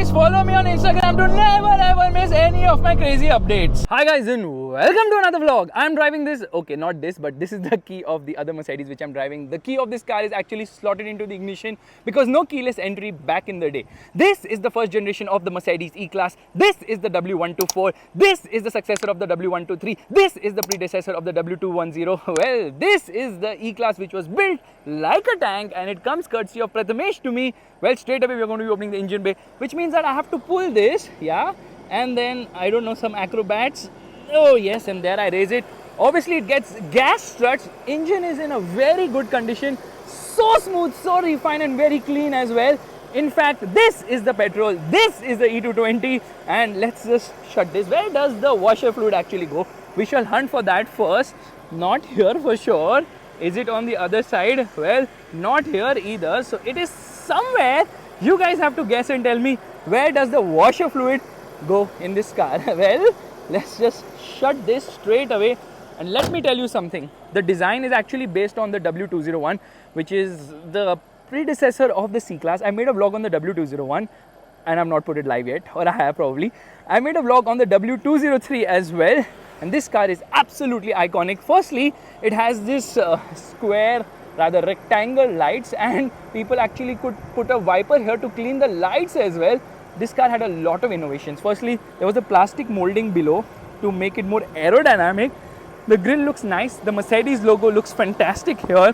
guys follow me on Instagram to never ever miss any of my crazy updates. Hi guys and welcome to another vlog. I'm driving this, okay, not this, but this is the key of the other Mercedes which I'm driving. The key of this car is actually slotted into the ignition because no keyless entry back in the day. This is the first generation of the Mercedes E-Class. This is the W124. This is the successor of the W123. This is the predecessor of the W210. Well, this is the E-Class which was built like a tank and it comes courtesy of Prathamesh to me. Well, straight away we're going to be opening the engine bay, which means that I have to pull this, yeah, and then I don't know, some acrobats. Oh yes, and there I raise it. Obviously it gets gas struts. Engine is in a very good condition, so smooth, so refined and very clean as well. In fact, this is the petrol, this is the E220, and let's just shut this. Where does the washer fluid actually go? We shall hunt for that first. Not here for sure. Is it on the other side? Well, not here either. So it is somewhere. You guys have to guess and tell me, where does the washer fluid go in this car? Well, let's just shut this straight away. And let me tell you something. The design is actually based on the W201, which is the predecessor of the C-Class. I made a vlog on the W201 and I've not put it live yet, or I have probably. I made a vlog on the W203 as well. And this car is absolutely iconic. Firstly, it has this square, rather rectangle lights, and people actually could put a wiper here to clean the lights as well. This car had a lot of innovations. Firstly, there was a plastic molding below to make it more aerodynamic. The grille looks nice. The Mercedes logo looks fantastic here.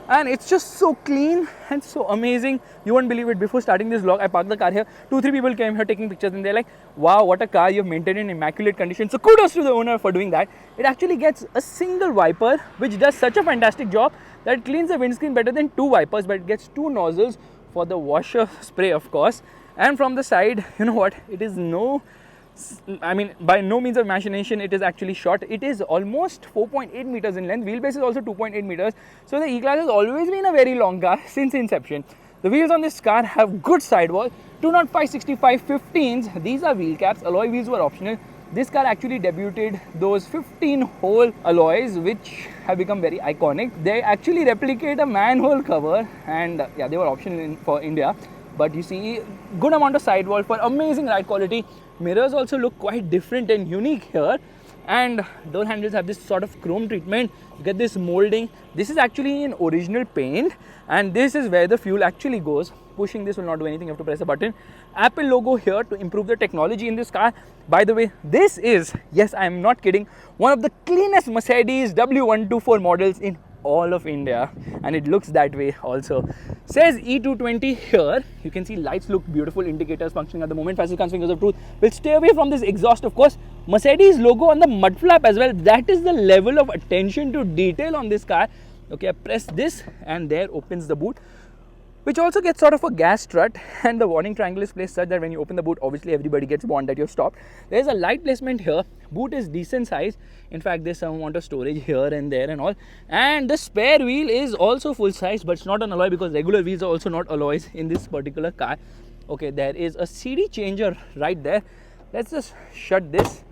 And it's just so clean and so amazing. You won't believe it. Before starting this vlog, I parked the car here. 2-3 people came here taking pictures and they're like, wow, what a car, you've maintained in immaculate condition. So kudos to the owner for doing that. It actually gets a single wiper, which does such a fantastic job that it cleans the windscreen better than 2 wipers, but it gets 2 nozzles for the washer spray, of course. And from the side, you know what, it is by no means of imagination, it is actually short. It is almost 4.8 meters in length. Wheelbase is also 2.8 meters. So the E-Class has always been a very long car since inception. The wheels on this car have good sidewall, 205/65 15s. These are wheel caps. Alloy wheels were optional. This car actually debuted those 15-hole alloys, which have become very iconic. They actually replicate a manhole cover, and yeah, they were optional for India. But you see, good amount of sidewall for amazing ride quality. Mirrors also look quite different and unique here. And door handles have this sort of chrome treatment. You get this molding. This is actually in original paint. And this is where the fuel actually goes. Pushing this will not do anything. You have to press a button. Apple logo here to improve the technology in this car. By the way, this is, yes, I am not kidding, one of the cleanest Mercedes W124 models in all of India, and it looks that way also. Says E220 here. You can see lights look beautiful, indicators functioning at the moment. Faisal Khan's fingers of truth. We'll stay away from this exhaust, of course. Mercedes logo on the mud flap as well. That is the level of attention to detail on this car. Okay, I press this and there opens the boot, which also gets sort of a gas strut, and the warning triangle is placed such that when you open the boot, obviously everybody gets warned that you've stopped. There's a light placement here. Boot is decent size. In fact, there's some amount of storage here and there and all. And the spare wheel is also full size, but it's not an alloy because regular wheels are also not alloys in this particular car. Okay, there is a CD changer right there. Let's just shut this.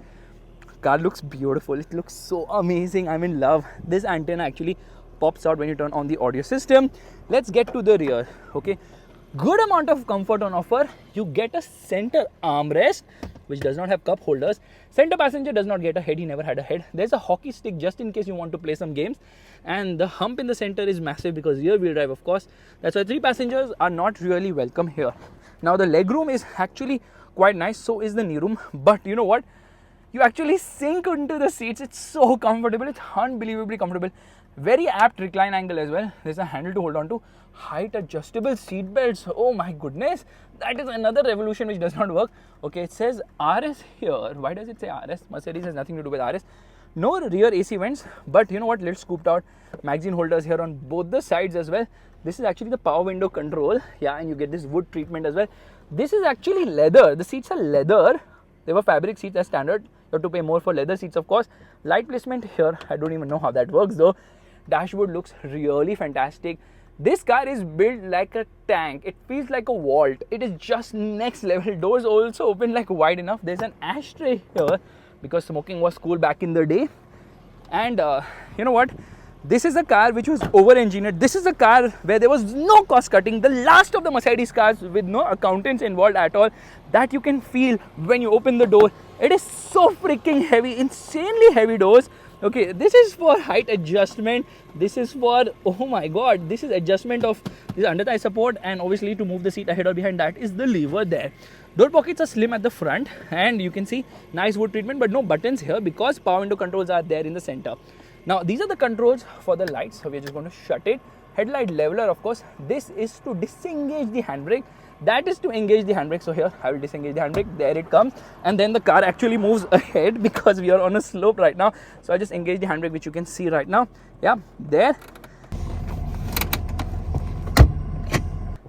Car looks beautiful. It looks so amazing. I'm in love. This antenna actually pops out when you turn on the audio system. Let's get to the rear. Okay, good amount of comfort on offer. You get a center armrest which does not have cup holders. Center passenger does not get a head. He never had a head. There's a hockey stick just in case you want to play some games, and the hump in the center is massive because rear wheel drive, of course. That's why 3 passengers are not really welcome here. Now the leg room is actually quite nice, so is the knee room, but you know what, you actually sink into the seats. It's so comfortable. It's unbelievably comfortable. Very apt recline angle as well. There's a handle to hold on to. Height adjustable seat belts. Oh my goodness. That is another revolution which does not work. Okay, it says RS here. Why does it say RS? Mercedes has nothing to do with RS. No rear AC vents, but you know what? Let's scooped out magazine holders here on both the sides as well. This is actually the power window control. Yeah, and you get this wood treatment as well. This is actually leather. The seats are leather. They were fabric seats as standard. You have to pay more for leather seats, of course. Light placement here. I don't even know how that works though. Dashboard looks really fantastic. This car is built like a tank. It feels like a vault. It is just next level. Doors also open like wide enough. There's an ashtray here because smoking was cool back in the day. And you know what? This is a car which was over-engineered. This is a car where there was no cost cutting. The last of the Mercedes cars with no accountants involved at all. That you can feel when you open the door. It is so freaking heavy, insanely heavy doors. Okay, this is for height adjustment. This is for, oh my god, this is adjustment of this under thigh support, and obviously to move the seat ahead or behind, that is the lever there. Door pockets are slim at the front, and you can see nice wood treatment, but no buttons here because power window controls are there in the center. Now these are the controls for the lights, so we're just going to shut it. Headlight leveler, of course, this is to disengage the handbrake. That is to engage the handbrake. So here I will disengage the handbrake. There it comes, and then the car actually moves ahead because we are on a slope right now. So I just engage the handbrake, which you can see right now. Yeah, there.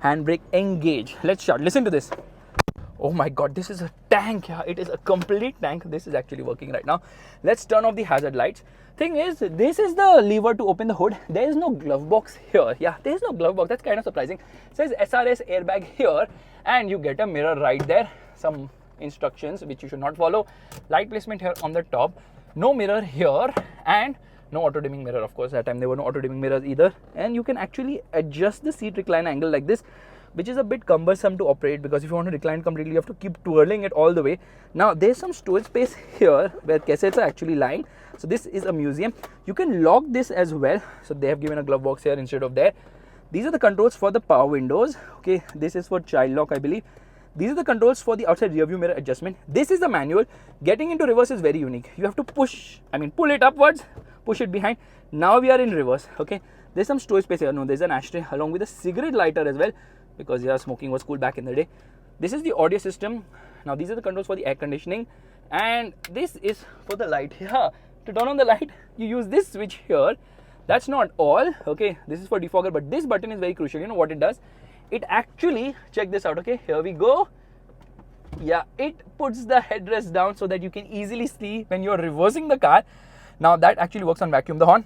Handbrake engage. Let's start. Listen to this. Oh my god, this is a tank. Yeah, it is a complete tank. This is actually working right now. Let's turn off the hazard lights. Thing is, this is the lever to open the hood. There is no glove box here. Yeah, there is no glove box. That's kind of surprising. It says SRS airbag here, and you get a mirror right there. Some instructions which you should not follow. Light placement here on the top. No mirror here, and no auto dimming mirror. Of course, that time there were no auto dimming mirrors either. And you can actually adjust the seat recline angle like this, which is a bit cumbersome to operate, because if you want to recline completely, you have to keep twirling it all the way. Now there's some storage space here where cassettes are actually lying. So this is a museum. You can lock this as well. So they have given a glove box here instead of there. These are the controls for the power windows. Okay, this is for child lock, I believe. These are the controls for the outside rear view mirror adjustment. This is the manual. Getting into reverse is very unique. You have to pull it upwards, push it behind. Now we are in reverse. Okay, there's some storage space here. No, there's an ashtray along with a cigarette lighter as well, because yeah, smoking was cool back in the day. This is the audio system. Now these are the controls for the air conditioning, and this is for the light. Yeah, to turn on the light, you use this switch here. That's not all. Okay, this is for defogger, but this button is very crucial. You know what it does? It actually, check this out. Okay, here we go. Yeah, it puts the headrest down so that you can easily see when you're reversing the car. Now that actually works on vacuum. The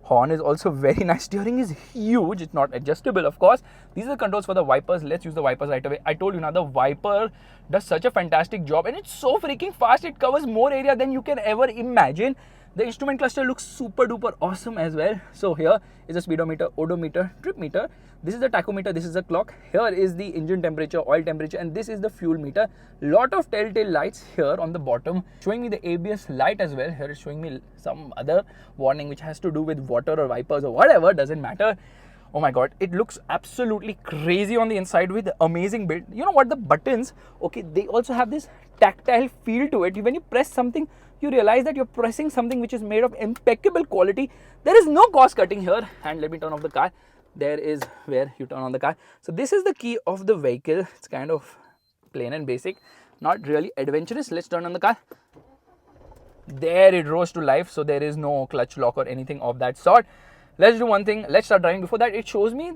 horn is also very nice. Steering is huge. It's not adjustable, of course. These are the controls for the wipers. Let's use the wipers right away. I told you now, the wiper does such a fantastic job, and it's so freaking fast. It covers more area than you can ever imagine. The instrument cluster looks super duper awesome as well. So here is a speedometer, odometer, trip meter. This is the tachometer. This is the clock. Here is the engine temperature, oil temperature, and this is the fuel meter. Lot of telltale lights here on the bottom, showing me the ABS light as well. Here is showing me some other warning which has to do with water or wipers or whatever, doesn't matter. Oh my god, it looks absolutely crazy on the inside with amazing build. You know what, the buttons, okay, they also have this tactile feel to it. When you press something, you realize that you're pressing something which is made of impeccable quality. There is no cost cutting here. And let me turn off the car. There is where you turn on the car. So this is the key of the vehicle. It's kind of plain and basic, not really adventurous. Let's turn on the car. There it rose to life. So there is no clutch lock or anything of that sort. Let's do one thing. Let's start driving. Before that, it shows me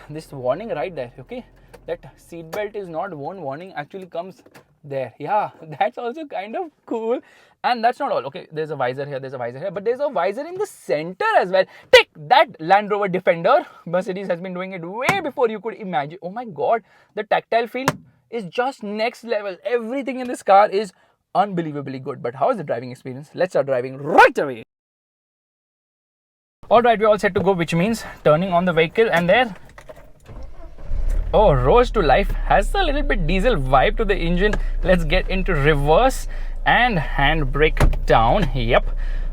this warning right there. Okay, that seat belt is not worn warning actually comes there. Yeah, that's also kind of cool. And that's not all. Okay, there's a visor here, there's a visor here, but there's a visor in the center as well. Take that, Land Rover Defender. Mercedes has been doing it way before you could imagine. Oh my god, the tactile feel is just next level. Everything in this car is unbelievably good. But how is the driving experience? Let's start driving right away. Alright, we're all set to go, which means turning on the vehicle, and there, oh, rose to life. Has a little bit diesel vibe to the engine. Let's get into reverse and handbrake down. Yep,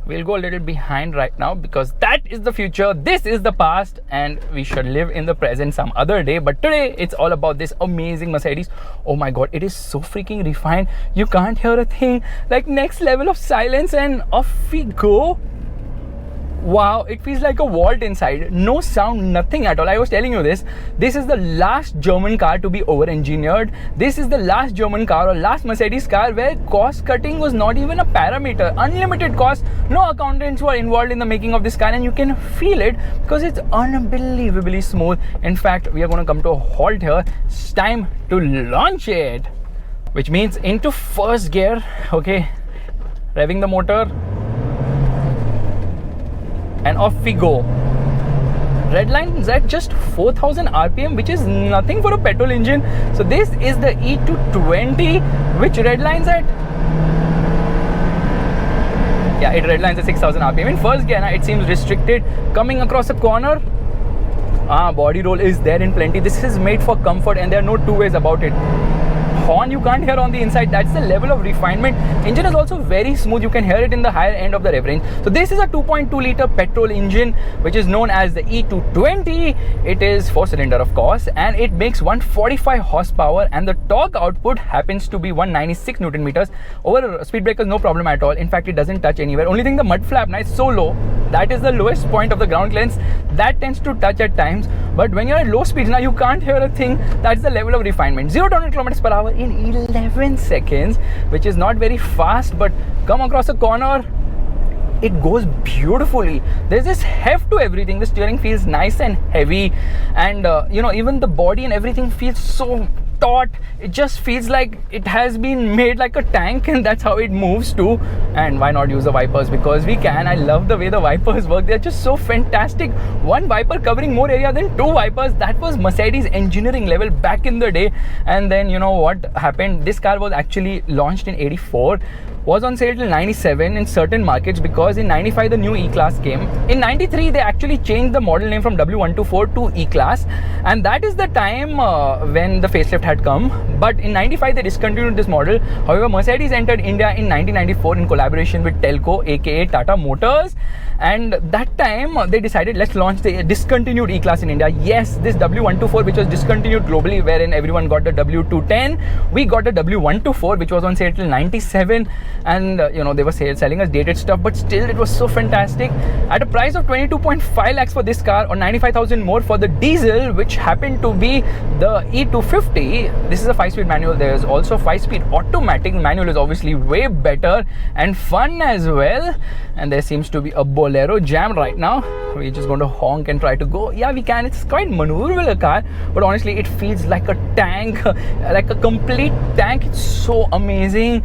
we'll go a little behind right now because that is the future, this is the past, and we should live in the present some other day. But today it's all about this amazing Mercedes. Oh my god, it is so freaking refined. You can't hear a thing. Like, next level of silence, and off we go. Wow, it feels like a vault inside. No sound, nothing at all. I was telling you this. This is the last German car to be over-engineered. This is the last German car or last Mercedes car where cost cutting was not even a parameter. Unlimited cost. No accountants were involved in the making of this car, and you can feel it because it's unbelievably smooth. In fact, we are going to come to a halt here. It's time to launch it. Which means into first gear. Okay, revving the motor. And off we go. Red line is at just 4000 RPM, which is nothing for a petrol engine. So this is the E220, which red lines at Yeah, it redlines at 6000 RPM. In first gear, it seems restricted. Coming across a corner, body roll is there in plenty. This is made for comfort and there are no two ways about it. Horn you can't hear on the inside. That's the level of refinement. Engine is also very smooth. You can hear it in the higher end of the rev range. So this is a 2.2 liter petrol engine, which is known as the E220. It is 4-cylinder, of course, and it makes 145 horsepower, and the torque output happens to be 196 Newton meters. Over speed breakers, no problem at all. In fact, it doesn't touch anywhere. Only thing, the mud flap, now it's so low. That is the lowest point of the ground clearance. That tends to touch at times. But when you're at low speeds, now you can't hear a thing. That's the level of refinement. 0 to 100 kilometers per hour in 11 seconds, which is not very fast, but come across a corner, it goes beautifully. There's this heft to everything. The steering feels nice and heavy, and even the body and everything feels so taut. It just feels like it has been made like a tank, and that's how it moves too. And why not use the wipers? Because we can. I love the way the wipers work. They're just so fantastic. One wiper covering more area than two wipers. That was Mercedes engineering level back in the day. And then you know what happened? This car was actually launched in 84, was on sale till 97 in certain markets, because in 95 the new E-Class came. In 93 they actually changed the model name from W124 to E-Class, and that is the time when the facelift had come. But in 95 they discontinued this model. However, Mercedes entered India in 1994 in collaboration with Telco, aka Tata Motors, and that time they decided, let's launch the discontinued E-Class in India. Yes, this W124, which was discontinued globally, wherein everyone got the W210, we got the W124, which was on sale till 97. And they were selling us dated stuff, but still it was so fantastic. At a price of 22.5 lakhs for this car, or 95,000 more for the diesel, which happened to be the E250. This is a 5-speed manual. There's also 5-speed automatic. Manual is obviously way better and fun as well. And there seems to be a Bolero jam right now. We're just going to honk and try to go. Yeah, we can. It's quite maneuverable, a car, but honestly it feels like a tank, like a complete tank. It's so amazing.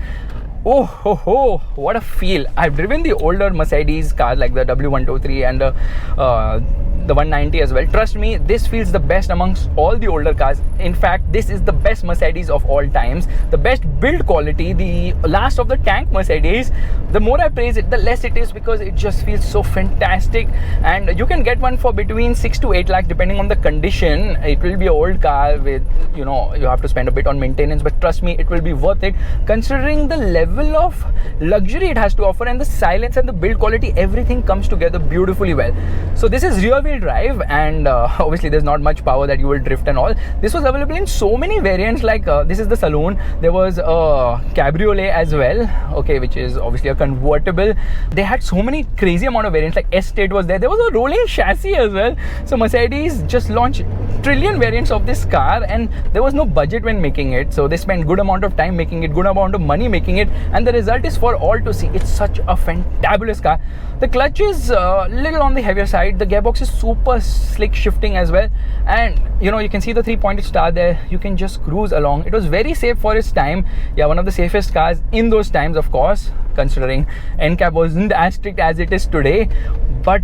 Oh ho ho, what a feel. I've driven the older Mercedes cars like the W123 and the 190 as well. Trust me, this feels the best amongst all the older cars. In fact, this is the best Mercedes of all times, the best build quality, the last of the tank Mercedes. The more I praise it, the less it is, because it just feels so fantastic. And you can get one for between 6 to 8 lakhs depending on the condition. It will be an old car with, you have to spend a bit on maintenance, but trust me, it will be worth it considering the level of luxury it has to offer, and the silence and the build quality. Everything comes together beautifully well. So this is rear wheel drive, and obviously there's not much power that you will drift and all. This was available in so many variants, like this is the saloon. There was a cabriolet as well, okay, which is obviously a convertible. They had so many crazy amount of variants, like Estate was there. There was a rolling chassis as well. So Mercedes just launched trillion variants of this car, and there was no budget when making it. So they spent good amount of time making it, good amount of money making it, and the result is for all to see. It's such a fantabulous car. The clutch is a little on the heavier side. The gearbox is super slick shifting as well, and you can see the 3-pointed star there. You can just cruise along. It was very safe for its time. Yeah, one of the safest cars in those times, of course, considering NCAP wasn't as strict as it is today. But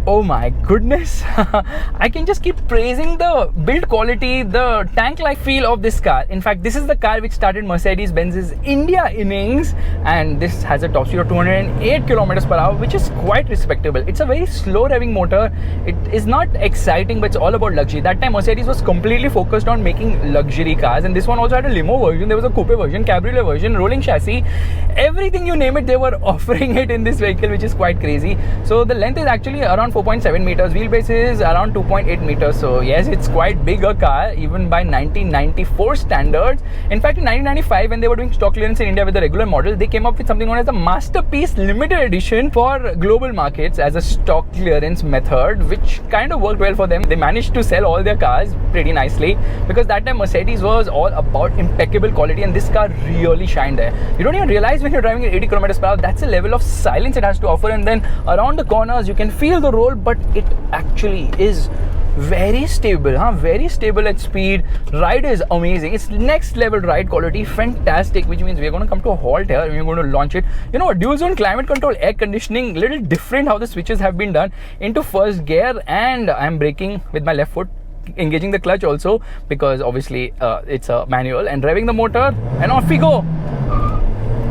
oh my goodness, I can just keep praising the build quality, the tank-like feel of this car. In fact, this is the car which started Mercedes-Benz's India innings, and this has a top speed of 208 kilometers per hour, which is quite respectable. It's a very slow revving motor. It is not exciting, but it's all about luxury. That time Mercedes was completely focused on making luxury cars, and this one also had a limo version. There was a coupe version, cabriolet version, rolling chassis, everything you name it, they were offering it in this vehicle, which is quite crazy. So the length is actually around 4.7 meters, wheelbase is around 2.8 meters. So yes, it's quite big a car even by 1994 standards. In fact, in 1995, when they were doing stock clearance in India with the regular model, they came up with something known as the Masterpiece Limited Edition for global markets as a stock clearance method, which kind of worked well for them. They managed to sell all their cars pretty nicely, because that time Mercedes was all about impeccable quality, and this car really shined there. You don't even realize when you're driving at 80 kilometers per hour, that's the level of silence it has to offer. And then around the corners, you can feel the roll, but it actually is very stable, very stable at speed. Ride is amazing. It's next level ride quality, fantastic, which means we're going to come to a halt here and we're going to launch it. Dual zone climate control, air conditioning, little different how the switches have been done into first gear, and I'm braking with my left foot, engaging the clutch also, because obviously it's a manual, and revving the motor, and off we go.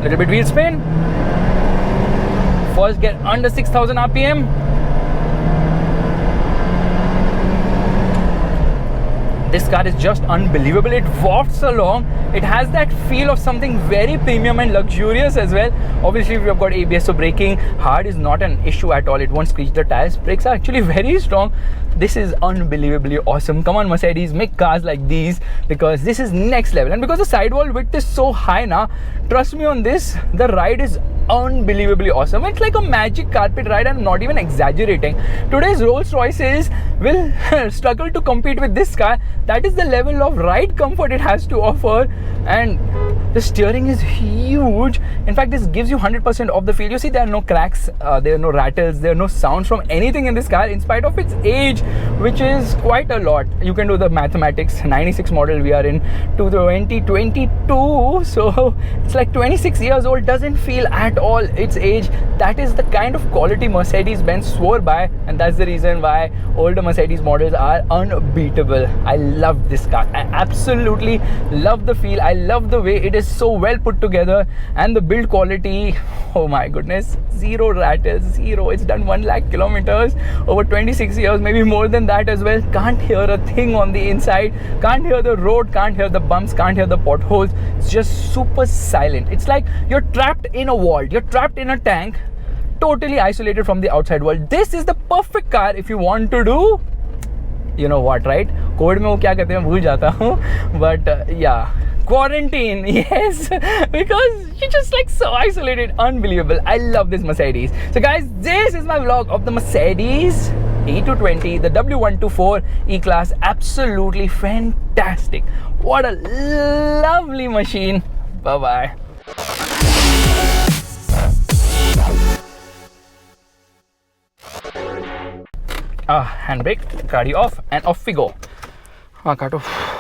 Little bit wheel spin. first get under 6,000 RPM. This car is just unbelievable. It wafts along. It has that feel of something very premium and luxurious as well. Obviously, if you've got ABS, so braking hard is not an issue at all. It won't screech the tires. Brakes are actually very strong. This is unbelievably awesome. Come on, Mercedes, make cars like these, because this is next level. And because the sidewall width is so high now, trust me on this, the ride is unbelievably awesome. It's like a magic carpet ride. I'm not even exaggerating. Today's Rolls Royces will struggle to compete with this car. That is the level of ride comfort it has to offer, and the steering is huge. In fact, this gives you 100% of the feel. You see, there are no cracks, there are no rattles, there are no sounds from anything in this car, in spite of its age, which is quite a lot. You can do the mathematics. 96 model, we are in 2022, so it's like 26 years old. Doesn't feel at all its age. That is the kind of quality Mercedes-Benz swore by, and that's the reason why older Mercedes models are unbeatable. I love this car. I absolutely love the feel. I love the way it is so well put together, and the build quality, oh my goodness, zero rattles, zero. It's done 1 lakh kilometers over 26 years, maybe more than that as well. Can't hear a thing on the inside, can't hear the road, can't hear the bumps, can't hear the potholes. It's just super silent. It's like you're trapped in a wall, you're trapped in a tank, totally isolated from the outside world. This is the perfect car if you want to do, you know what, right? Code में वो क्या कहते हैं भूल जाता हूँ, but yeah, quarantine, yes, because you're just like so isolated. Unbelievable. I love this Mercedes. So guys, this is my vlog of the Mercedes E220, the W124 E-Class. Absolutely fantastic. What a lovely machine. Bye bye. Handbrake, cardio off, and off we go. Cut off.